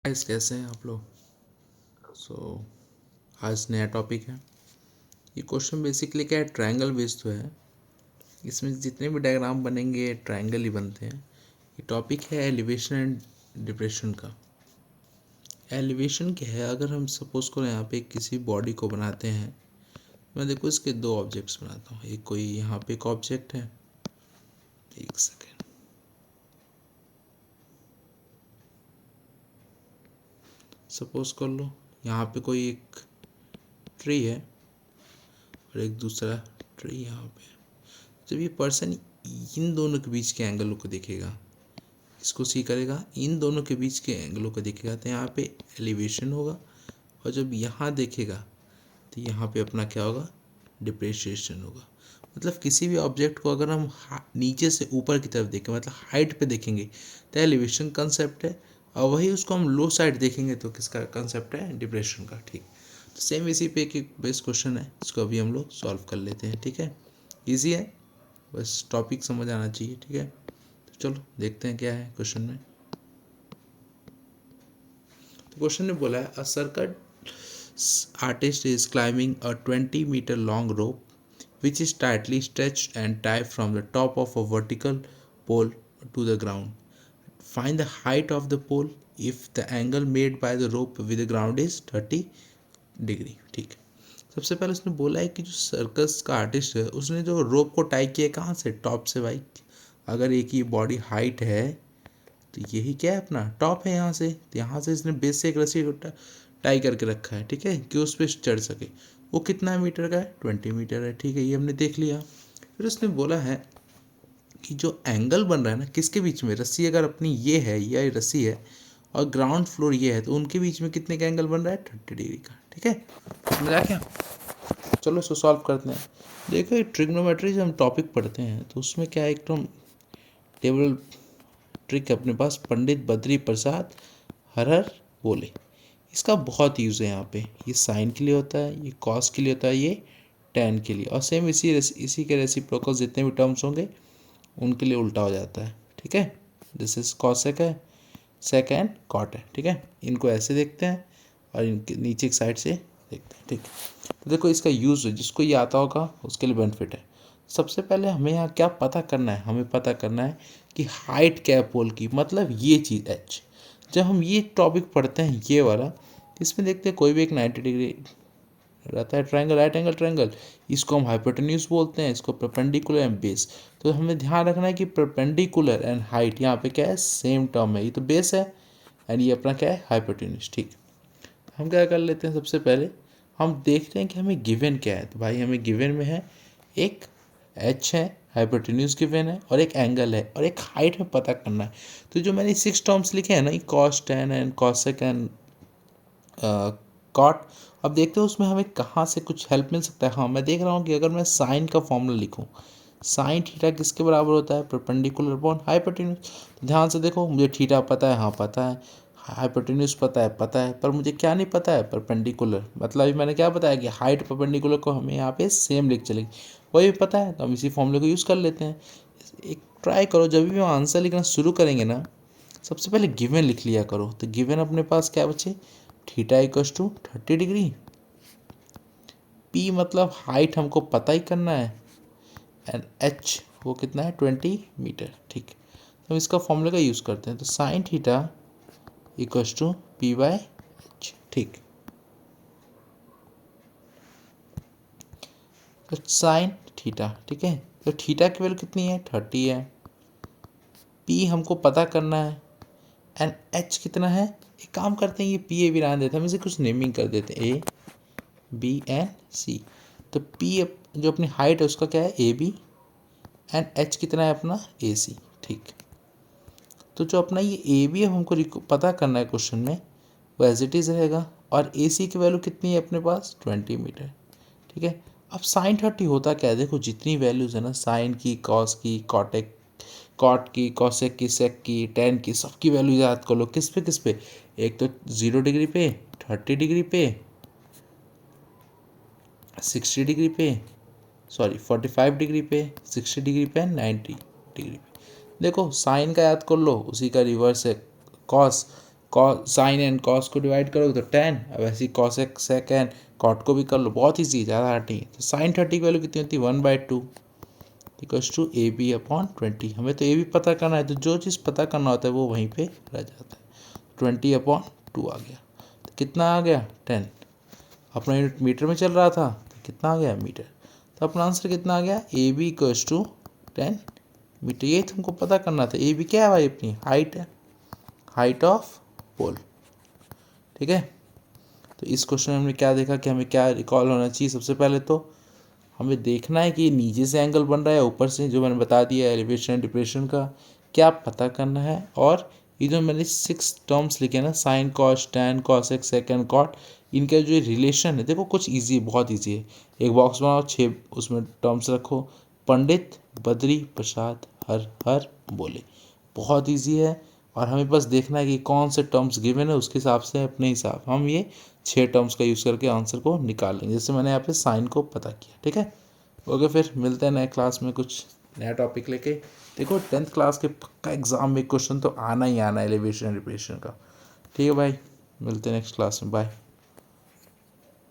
Guys कैसे हैं आप लोग। आज नया टॉपिक है। ये क्वेश्चन बेसिकली क्या है, ट्रायंगल बेस्ड तो है। इसमें जितने भी डायग्राम बनेंगे ट्रायंगल ही बनते हैं। ये टॉपिक है एलिवेशन एंड डिप्रेशन का। एलिवेशन क्या है, अगर हम सपोज करो यहाँ पे किसी बॉडी को बनाते हैं। मैं देखो इसके दो ऑब्जेक्ट्स बनाता हूँ। एक कोई यहाँ पे एक ऑब्जेक्ट है, एक सेकेंड। सपोज कर लो यहाँ पे कोई एक ट्री है और एक दूसरा ट्री यहाँ पे है। जब ये पर्सन इन दोनों के बीच के एंगलों को देखेगा, इसको सी करेगा, इन दोनों के बीच के एंगलों को देखेगा तो यहाँ पे एलिवेशन होगा। और जब यहाँ देखेगा तो यहाँ पे अपना क्या होगा, डिप्रेशिएशन होगा। मतलब किसी भी ऑब्जेक्ट को अगर हम नीचे से ऊपर की तरफ देखें, मतलब हाइट पे देखेंगे तो एलिवेशन कंसेप्ट है। और वही उसको हम लो साइड देखेंगे तो किसका कंसेप्ट है, डिप्रेशन का। ठीक, तो सेम इसी पे एक बेस्ट क्वेश्चन है, इसको अभी हम लोग सॉल्व कर लेते हैं। ठीक है, ईजी है, बस टॉपिक समझ आना चाहिए। ठीक है, तो चलो देखते हैं क्या है क्वेश्चन में। तो क्वेश्चन ने बोला है, अ circuit artist is climbing a 20-meter long rope which is tightly stretched and tied from the top of a vertical pole to the ground. Find the height of the pole if the angle made by the rope with the ground is 30 degree. ठीक, सबसे पहले उसने बोला है कि जो circus का artist है उसने जो रोप को टाई किया है कहाँ से, टॉप से। भाई अगर एक ही बॉडी हाइट है तो यही क्या है, अपना टॉप है। यहाँ से तो यहाँ से इसने बेस से एक रस्सी को टाई करके रखा है। ठीक है, कि उस पर चढ़ सके। वो कितना मीटर का है, 20 मीटर है। ठीक है, ये हमने देख लिया। फिर उसने बोला है कि जो एंगल बन रहा है ना किसके बीच में, रस्सी अगर अपनी ये है, ये रस्सी है और ग्राउंड फ्लोर ये है, तो उनके बीच में कितने का एंगल बन रहा है, 30 डिग्री का। ठीक है, समझा क्या। चलो इसको सॉल्व करते हैं। देखो ट्रिग्नोमेट्री जब हम टॉपिक पढ़ते हैं तो उसमें क्या है, एक तो टेबल ट्रिक अपने पास, पंडित बद्री प्रसाद हर हर बोले। इसका बहुत यूज़ है यहाँ पे। ये साइन के लिए होता है, ये कॉस के लिए होता है, ये टेन के लिए। और सेम इसी के रेसिप्रोकल जितने भी टर्म्स होंगे उनके लिए उल्टा हो जाता है। ठीक है, दिस इज कॉसेक है, सेक एंड कॉट है। ठीक है, इनको ऐसे देखते हैं और इनके नीचे की साइड से देखते हैं। ठीक, तो देखो इसका यूज़ जिसको ये आता होगा उसके लिए बेनिफिट है। सबसे पहले हमें यहाँ क्या पता करना है, हमें पता करना है कि हाइट क्या है पोल की, मतलब ये चीज़ एच। जब हम ये टॉपिक पढ़ते हैं ये वाला, इसमें देखते हैं कोई भी एक 90 डिग्री रहता है, ट्रायंगल, राइट एंगल ट्रायंगल। इसको हम हाइपोटेन्यूज बोलते हैं, इसको परपेंडिकुलर एंड बेस। तो हमें ध्यान रखना है कि परपेंडिकुलर एंड हाइट यहाँ पे क्या है, सेम टर्म है। ये तो बेस है एंड ये अपना क्या है, हाइपोटेन्यूज। ठीक, हम क्या कर लेते हैं, सबसे पहले हम देखते हैं कि हमें गिवन क्या है। तो भाई हमें गिवन में है एक एच है, हाइपोटेन्यूज गिवन है, और एक एंगल है, और एक हाइट में पता करना है। तो जो मैंने 6 टर्म्स लिखे हैं ना, ये cos tan and cosec and cot. अब देखते हो उसमें हमें कहाँ से कुछ हेल्प मिल सकता है। हाँ, मैं देख रहा हूँ कि अगर मैं साइन का फॉर्मूला लिखूँ, साइन थीटा किसके बराबर होता है, परपेंडिकुलर अपॉन हाइपोटेन्यूज। तो ध्यान से देखो, मुझे थीटा पता है, हाँ पता है, हाइपोटेन्यूज पता है, पर मुझे क्या नहीं पता है, परपेंडिकुलर। मतलब अभी मैंने क्या बताया कि हाइट परपेंडिकुलर को हमें यहाँ पे सेम लिख चलेगी, वही पता है, तो हम इसी फॉर्मूले को यूज़ कर लेते हैं। एक ट्राई करो, जब भी हम आंसर लिखना शुरू करेंगे ना, सबसे पहले गिवन लिख लिया करो। तो गिवन अपने पास क्या बचे, theta equals to 30 degree. P मतलब हाइट हमको पता ही करना है, एंड एच वो कितना है, 20 मीटर। ठीक, तो हम इसका फॉर्मूले का यूज़ करते हैं। तो sine theta equals to P by H. ठीक, तो साइन थीटा, ठीक है, तो थीटा की वैल्यू कितनी है, 30 है। पी हमको पता करना है एंड एच कितना है। एक काम करते हैं, ये पी ए भी रहने देते हैं, हम इसे कुछ नेमिंग कर देते हैं, ए बी एंड सी। तो पी जो अपनी हाइट है उसका क्या है, ए बी, एंड एच कितना है अपना, ए सी। ठीक, तो जो अपना ये ए बी है हमको पता करना है क्वेश्चन में, वो एज इट इज़ रहेगा। और ए सी की वैल्यू कितनी है अपने पास, 20 मीटर। ठीक है, अब साइन 30 होता क्या है, देखो जितनी वैल्यूज़ है ना, साइन की, कॉस की, कॉटेक, कॉट की, कॉसेक की, सेक की, टेन की, सबकी वैल्यू याद कर लो। किस पे, एक तो 0 डिग्री पे, 30 डिग्री पे, 60 डिग्री पे, सॉरी 45 डिग्री पे, 60 डिग्री पे, 90 डिग्री पे। देखो साइन का याद कर लो, उसी का रिवर्स है कॉस। साइन एंड कॉस को डिवाइड करोगे तो 10, अब ऐसे ही कॉसेक सेकेंड कॉट को भी कर लो, बहुत ईजी, ज़्यादा हार्ड नहीं है। तो साइन 30 की वैल्यू कितनी होती है 1/2 equals to A B upon 20। हमें तो ए बी पता करना है, तो जो चीज़ पता करना होता है वो वहीं पे रह जाता है। 20/2 आ गया, तो कितना आ गया 10। अपना यूनिट मीटर में चल रहा था तो कितना आ गया मीटर, तो अपना आंसर कितना आ गया A B equals to 10 metre. ये तुमको पता करना था। ए बी क्या है भाई, अपनी हाइट है, हाइट ऑफ पोल। ठीक है, तो इस क्वेश्चन में हमने क्या देखा कि हमें क्या रिकॉल होना चाहिए। सबसे पहले तो हमें देखना है कि नीचे से एंगल बन रहा है ऊपर से, जो मैंने बता दिया एलिवेशन डिप्रेशन का क्या पता करना है। और ये जो मैंने 6 टर्म्स लिखे ना, sine cos tan cosec second cot, इनका जो रिलेशन है देखो कुछ इजी है, बहुत इजी है। एक बॉक्स बनाओ, 6 उसमें टर्म्स रखो, पंडित बद्री प्रसाद हर हर बोले, बहुत इजी है। और हमें बस देखना है कि कौन से टर्म्स गिवन है, उसके हिसाब से अपने हिसाब हम ये 6 टर्म्स का यूज़ करके आंसर को निकाल लेंगे, जैसे मैंने यहाँ पे साइन को पता किया। ठीक है, ओके, फिर मिलते हैं नए क्लास में कुछ नया टॉपिक लेके। देखो 10th क्लास के पक्का एग्जाम में क्वेश्चन तो आना ही आना है एलिवेशन रिलेशन का। ठीक है भाई, मिलते हैं नेक्स्ट क्लास में, बाय।